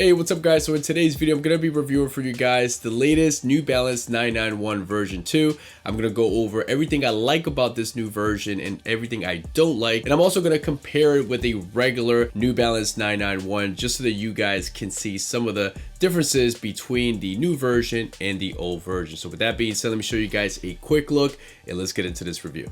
Hey, what's up guys? So in today's video, I'm going to be reviewing for you guys the latest New Balance 991 version 2. I'm going to go over everything I like about this new version and everything I don't like. And I'm also going to compare it with a regular New Balance 991 just so that you guys can see some of the differences between the new version and the old version. So with that being said, let me show you guys a quick look and let's get into this review.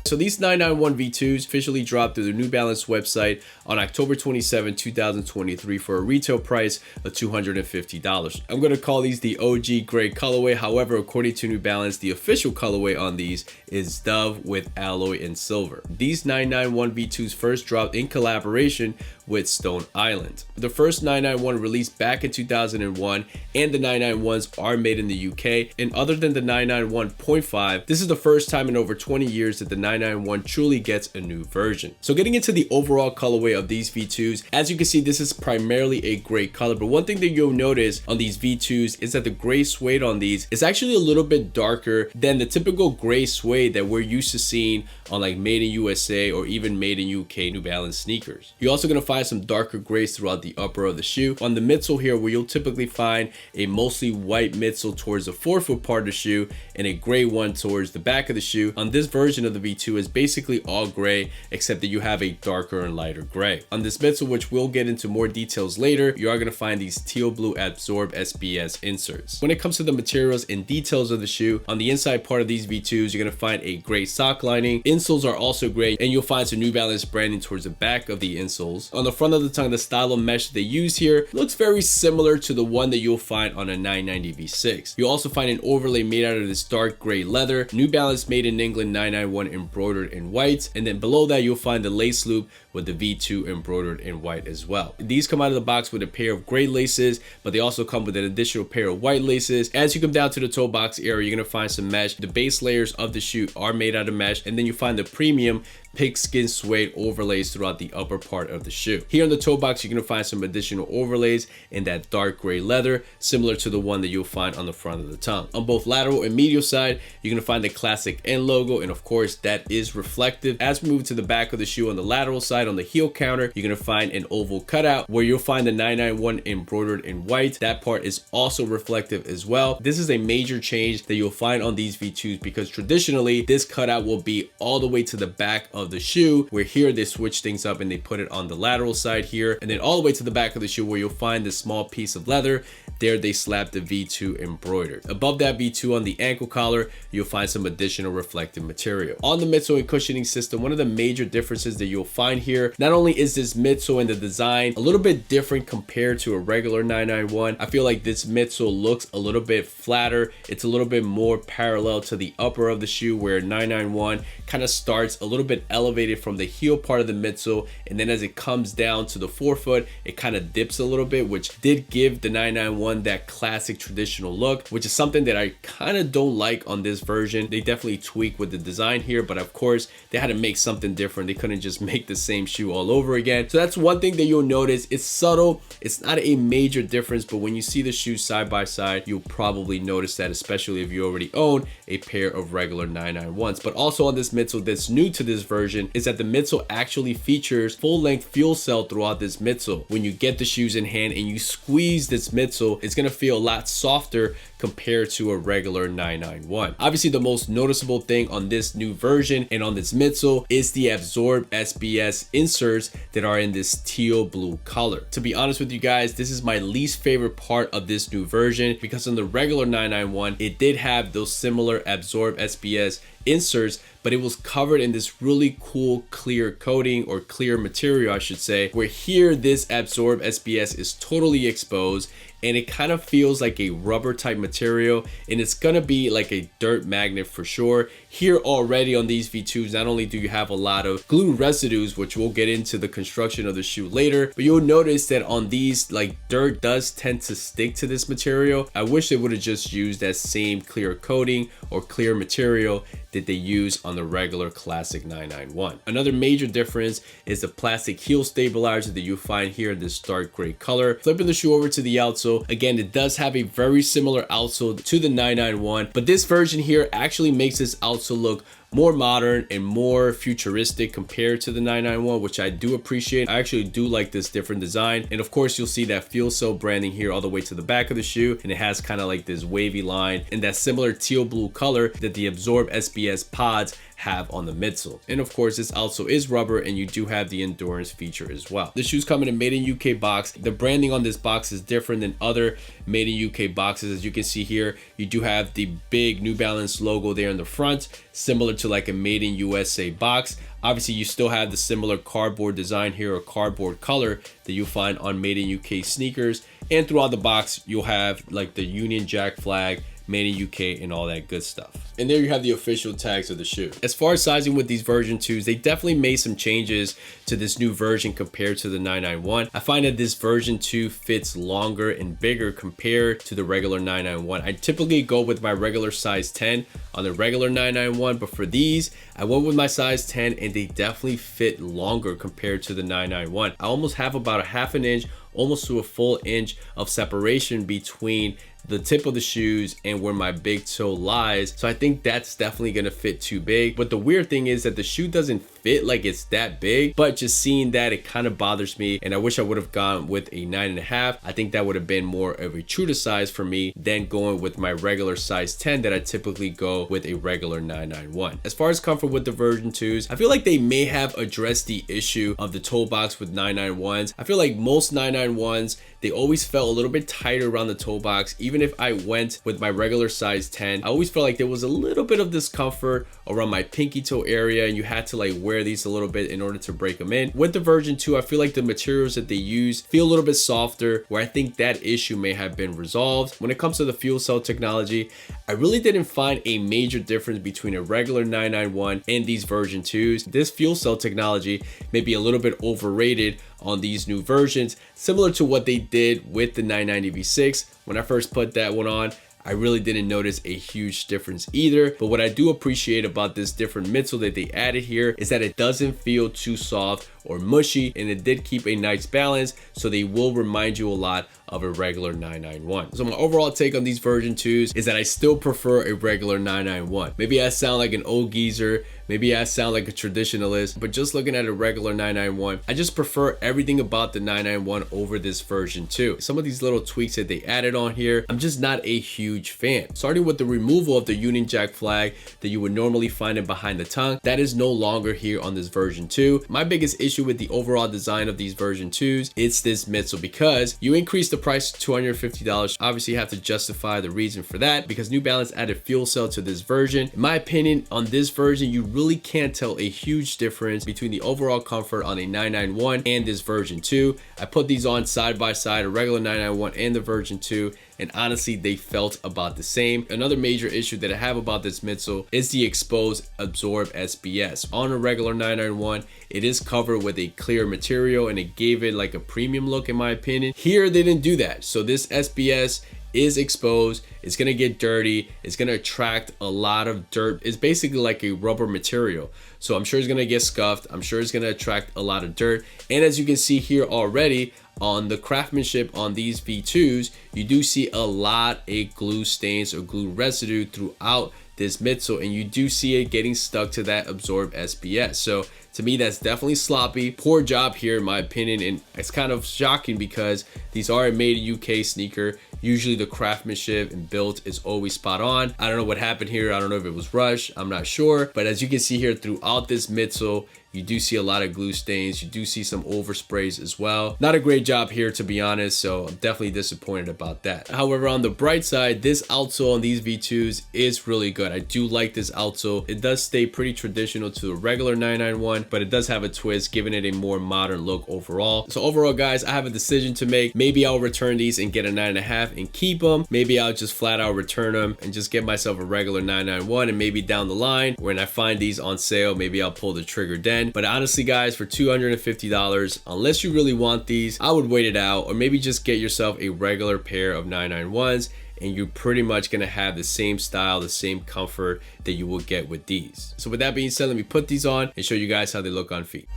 So these 991 V2s officially dropped through the New Balance website on October 27, 2023 for a retail price of $250. I'm going to call these the OG gray colorway. However, according to New Balance, the official colorway on these is Dove with alloy and silver. These 991 V2s first dropped in collaboration with Stone Island. The first 991 released back in 2001 and the 991s are made in the UK, and other than the 991.5, this is the first time in over 20 years that the 991 truly gets a new version. So getting into the overall colorway of these V2s, as you can see, this is primarily a gray color, but one thing that you'll notice on these V2s is that the gray suede on these is actually a little bit darker than the typical gray suede that we're used to seeing on like Made in USA or even Made in UK New Balance sneakers. You're also going to find some darker grays throughout the upper of the shoe. On the midsole here, where you'll typically find a mostly white midsole towards the forefoot part of the shoe and a gray one towards the back of the shoe, on this version of the V2 is basically all gray except that you have a darker and lighter gray. On this midsole, which we'll get into more details later, you are going to find these teal blue absorb SBS inserts. When it comes to the materials and details of the shoe, on the inside part of these V2s, you're going to find a gray sock lining. Insoles are also gray, and you'll find some New Balance branding towards the back of the insoles. On the front of the tongue, the style of mesh they use here looks very similar to the one that you'll find on a 990 V6. You'll also find an overlay made out of this dark gray leather, New Balance Made in England 991 embroidered in white, and then below that you'll find the lace loop with the V2 embroidered in white as well. These come out of the box with a pair of gray laces, but they also come with an additional pair of white laces. As you come down to the toe box area, you're going to find some mesh. The base layers of the shoe are made out of mesh, and then you find the premium pigskin suede overlays throughout the upper part of the shoe. Here on the toe box, you're going to find some additional overlays in that dark gray leather, similar to the one that you'll find on the front of the tongue. On both lateral and medial side, you're going to find the classic N logo, and of course that is reflective. As we move to the back of the shoe on the lateral side, on the heel counter, you're going to find an oval cutout where you'll find the 991 embroidered in white. That part is also reflective as well. This is a major change that you'll find on these V2s because traditionally this cutout will be all the way to the back of the shoe, where here they switch things up and they put it on the lateral side here, and then all the way to the back of the shoe where you'll find this small piece of leather. There they slap the V2 embroidered. Above that V2 on the ankle collar, you'll find some additional reflective material. On the midsole and cushioning system, one of the major differences that you'll find here, not only is this midsole and the design a little bit different compared to a regular 991, I feel like this midsole looks a little bit flatter. It's a little bit more parallel to the upper of the shoe, where 991 kind of starts a little bit elevated from the heel part of the midsole, and then as it comes down to the forefoot, it kind of dips a little bit, which did give the 991 that classic traditional look, which is something that I kind of don't like on this version. They definitely tweak with the design here, but of course they had to make something different. They couldn't just make the same shoe all over again. So that's one thing that you'll notice. It's subtle, it's not a major difference, but when you see the shoes side by side, you'll probably notice that, especially if you already own a pair of regular 991s. But also on this midsole that's new to this version is that the midsole actually features full-length fuel cell throughout this midsole. When you get the shoes in hand and you squeeze this midsole, it's going to feel a lot softer compared to a regular 991. Obviously, the most noticeable thing on this new version and on this midsole is the absorb SBS inserts that are in this teal blue color. To be honest with you guys, this is my least favorite part of this new version, because on the regular 991 it did have those similar absorb SBS inserts, but it was covered in this really cool clear coating, or clear material I should say, where here this absorb SBS is totally exposed and it kind of feels like a rubber type material, and it's gonna be like a dirt magnet for sure. Here already on these V2s, not only do you have a lot of glue residues, which we'll get into the construction of the shoe later, but you'll notice that on these, like, dirt does tend to stick to this material. I wish they would have just used that same clear coating or clear material that they use on the regular classic 991. Another major difference is the plastic heel stabilizer that you find here in this dark gray color. Flipping the shoe over to the outsole, again, it does have a very similar outsole to the 991, but this version here actually makes this outsole look more modern and more futuristic compared to the 991, which I do appreciate. I actually do like this different design. And of course, you'll see that Outsole branding here all the way to the back of the shoe, and it has kind of like this wavy line and that similar teal blue color that the Absorb SBS pods have on the midsole. And of course, this also is rubber, and you do have the endurance feature as well. The shoes come in a made in UK box. The branding on this box is different than other made in UK boxes. As you can see here, you do have the big New Balance logo there in the front, similar to like a made in USA box. Obviously, you still have the similar cardboard design here, or cardboard color, that you'll find on made in UK sneakers. And throughout the box, you'll have like the Union Jack flag, made in UK, and all that good stuff. And there you have the official tags of the shoe. As far as sizing with these version 2s, they definitely made some changes to this new version compared to the 991. I find that this version 2 fits longer and bigger compared to the regular 991. I typically go with my regular size 10 on the regular 991, but for these, I went with my size 10, and they definitely fit longer compared to the 991. I almost have about a half an inch, almost to a full inch of separation between the tip of the shoes and where my big toe lies. So I think that's definitely gonna fit too big. But the weird thing is that the shoe doesn't fit like it's that big, but just seeing that, it kind of bothers me, and I wish I would have gone with a 9.5. I think that would have been more of a true to size for me than going with my regular size 10 that I typically go with a regular 991. As far as comfort with the version 2s, I feel like they may have addressed the issue of the toe box with 991s. I feel like most 991s, they always felt a little bit tighter around the toe box. Even if I went with my regular size 10, I always felt like there was a little bit of discomfort around my pinky toe area, and you had to like wear these a little bit in order to break them in. With the version 2, I feel like the materials that they use feel a little bit softer, where I think that issue may have been resolved. When it comes to the fuel cell technology, I really didn't find a major difference between a regular 991 and these version 2s. This fuel cell technology may be a little bit overrated on these new versions, similar to what they did with the 990 V6. When I first put that one on, I really didn't notice a huge difference either. But what I do appreciate about this different midsole that they added here is that it doesn't feel too soft or mushy, and it did keep a nice balance, so they will remind you a lot of a regular 991. So my overall take on these version 2s is that I still prefer a regular 991. Maybe I sound like an old geezer, maybe I sound like a traditionalist, but just looking at a regular 991, I just prefer everything about the 991 over this version 2. Some of these little tweaks that they added on here, I'm just not a huge fan. Starting with the removal of the Union Jack flag that you would normally find it behind the tongue, that is no longer here on this version 2. My biggest issue with the overall design of these version 2s, it's this midsole, because you increase the price to $250. Obviously, you have to justify the reason for that, because New Balance added fuel cell to this version. In my opinion, on this version, you really can't tell a huge difference between the overall comfort on a 991 and this version 2. I put these on side by side, a regular 991 and the version 2, and honestly, they felt about the same. Another major issue that I have about this midsole is the exposed Absorb SBS. On a regular 991, it is covered with a clear material, and it gave it like a premium look in my opinion. Here, they didn't do that. So this SBS is exposed, it's gonna get dirty, it's gonna attract a lot of dirt. It's basically like a rubber material, so I'm sure it's gonna get scuffed, I'm sure it's gonna attract a lot of dirt. And as you can see here already on the craftsmanship on these V2s, you do see a lot of glue stains or glue residue throughout this midsole, and you do see it getting stuck to that Absorb SBS. So to me, that's definitely sloppy. Poor job here in my opinion, and it's kind of shocking because these are a made in UK sneaker. Usually the craftsmanship and build is always spot on. I don't know what happened here. I don't know if it was rushed, I'm not sure. But as you can see here throughout this midsole, You do see a lot of glue stains. You do see some oversprays as well. Not a great job here, to be honest, so I'm definitely disappointed about that. However, on the bright side, this outsole on these V2s is really good. I do like this outsole. It does stay pretty traditional to a regular 991, but it does have a twist, giving it a more modern look overall. So overall, guys, I have a decision to make. Maybe I'll return these and get a 9.5 and keep them. Maybe I'll just flat out return them and just get myself a regular 991, and maybe down the line when I find these on sale, maybe I'll pull the trigger then. But honestly, guys, for $250, unless you really want these, I would wait it out, or maybe just get yourself a regular pair of 991s, and you're pretty much gonna have the same style, the same comfort that you will get with these. So with that being said, let me put these on and show you guys how they look on feet.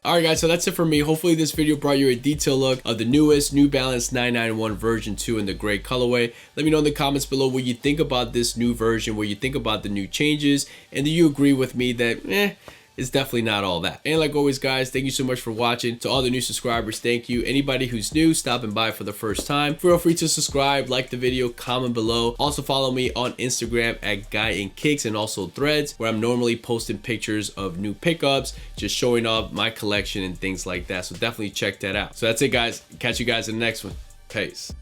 Alright guys, so that's it for me. Hopefully this video brought you a detailed look of the newest New Balance 991 version 2 in the gray colorway. Let me know in the comments below what you think about this new version, what you think about the new changes, and do you agree with me that it's definitely not all that. And like always, guys, thank you so much for watching. To all the new subscribers, thank you. Anybody who's new, stopping by for the first time, feel free to subscribe, like the video, comment below. Also follow me on Instagram at Guy in Kicks, and also Threads, where I'm normally posting pictures of new pickups, just showing off my collection and things like that. So definitely check that out. So that's it, guys. Catch you guys in the next one. Peace.